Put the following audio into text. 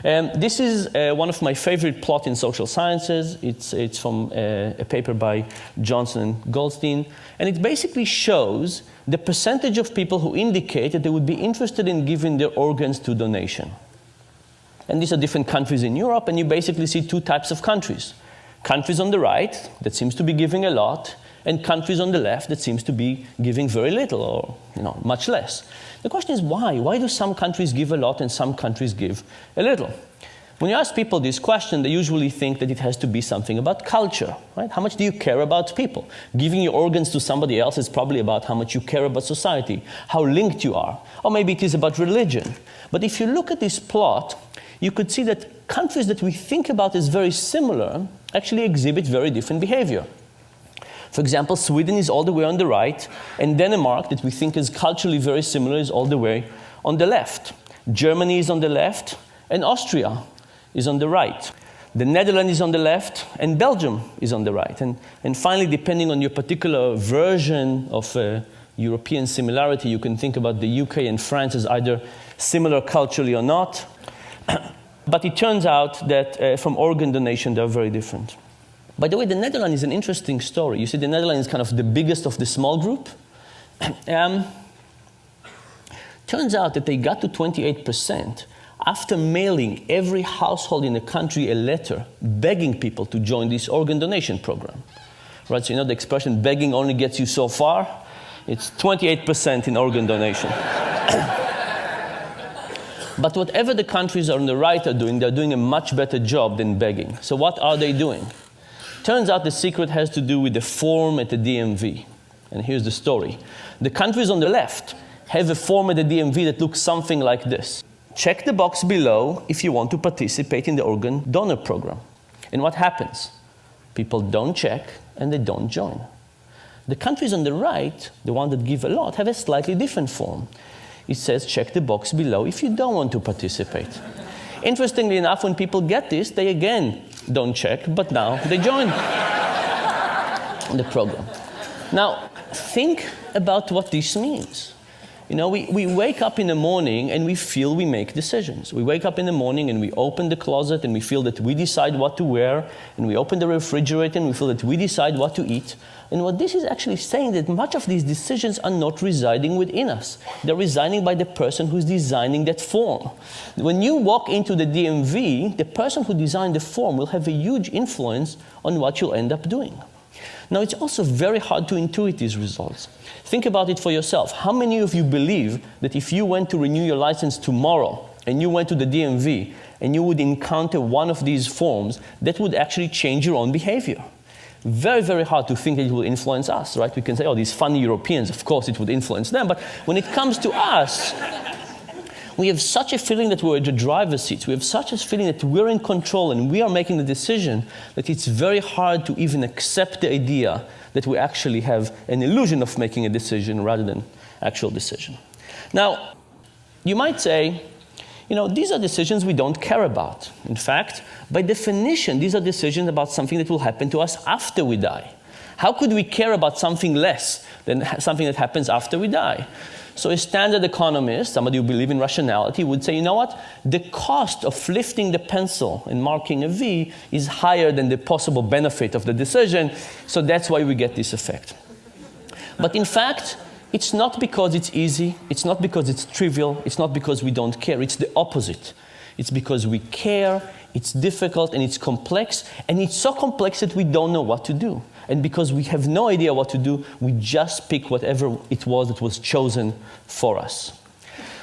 This is one of my favorite plots in social sciences. It's from a paper by Johnson and Goldstein. And it basically shows the percentage of people who indicate that they would be interested in giving their organs to donation. And these are different countries in Europe, and you basically see two types of countries. Countries on the right that seems to be giving a lot, and countries on the left that seems to be giving very little or much less. The question is why? Why do some countries give a lot and some countries give a little? When you ask people this question, they usually think that it has to be something about culture, right? How much do you care about people? Giving your organs to somebody else is probably about how much you care about society, how linked you are, or maybe it is about religion. But if you look at this plot, you could see that countries that we think about as very similar actually exhibit very different behavior. For example, Sweden is all the way on the right, and Denmark, that we think is culturally very similar, is all the way on the left. Germany is on the left, and Austria is on the right. The Netherlands is on the left, and Belgium is on the right. And finally, depending on your particular version of European similarity, you can think about the UK and France as either similar culturally or not. But it turns out that from organ donation, they're very different. By the way, the Netherlands is an interesting story. You see, the Netherlands is kind of the biggest of the small group. Turns out that they got to 28% after mailing every household in the country a letter begging people to join this organ donation program. Right, so you know the expression, begging only gets you so far? It's 28% in organ donation. But whatever the countries on the right are doing, they're doing a much better job than begging. So what are they doing? Turns out the secret has to do with the form at the DMV. And here's the story. The countries on the left have a form at the DMV that looks something like this. Check the box below if you want to participate in the organ donor program. And what happens? People don't check and they don't join. The countries on the right, the ones that give a lot, have a slightly different form. It says, check the box below if you don't want to participate. Interestingly enough, when people get this, they again don't check, but now they join the program. Now, think about what this means. You know, we wake up in the morning and we feel we make decisions. We wake up in the morning and we open the closet and we feel that we decide what to wear, and we open the refrigerator and we feel that we decide what to eat. And what this is actually saying that much of these decisions are not residing within us. They're residing by the person who's designing that form. When you walk into the DMV, the person who designed the form will have a huge influence on what you'll end up doing. Now, it's also very hard to intuit these results. Think about it for yourself. How many of you believe that if you went to renew your license tomorrow and you went to the DMV and you would encounter one of these forms, that would actually change your own behavior? Very, very hard to think that it will influence us, right? We can say, oh, these funny Europeans, of course it would influence them. But when it comes to us, we have such a feeling that we're in the driver's seat. We have such a feeling that we're in control and we are making the decision that it's very hard to even accept the idea that we actually have an illusion of making a decision rather than actual decision. Now, you might say, you know, these are decisions we don't care about. In fact, by definition, these are decisions about something that will happen to us after we die. How could we care about something less than something that happens after we die? So a standard economist, somebody who believes in rationality, would say, you know what? The cost of lifting the pencil and marking a V is higher than the possible benefit of the decision, so that's why we get this effect. But in fact, it's not because it's easy, it's not because it's trivial, it's not because we don't care, it's the opposite. It's because we care, it's difficult, and it's complex, and it's so complex that we don't know what to do. And because we have no idea what to do, we just pick whatever it was that was chosen for us.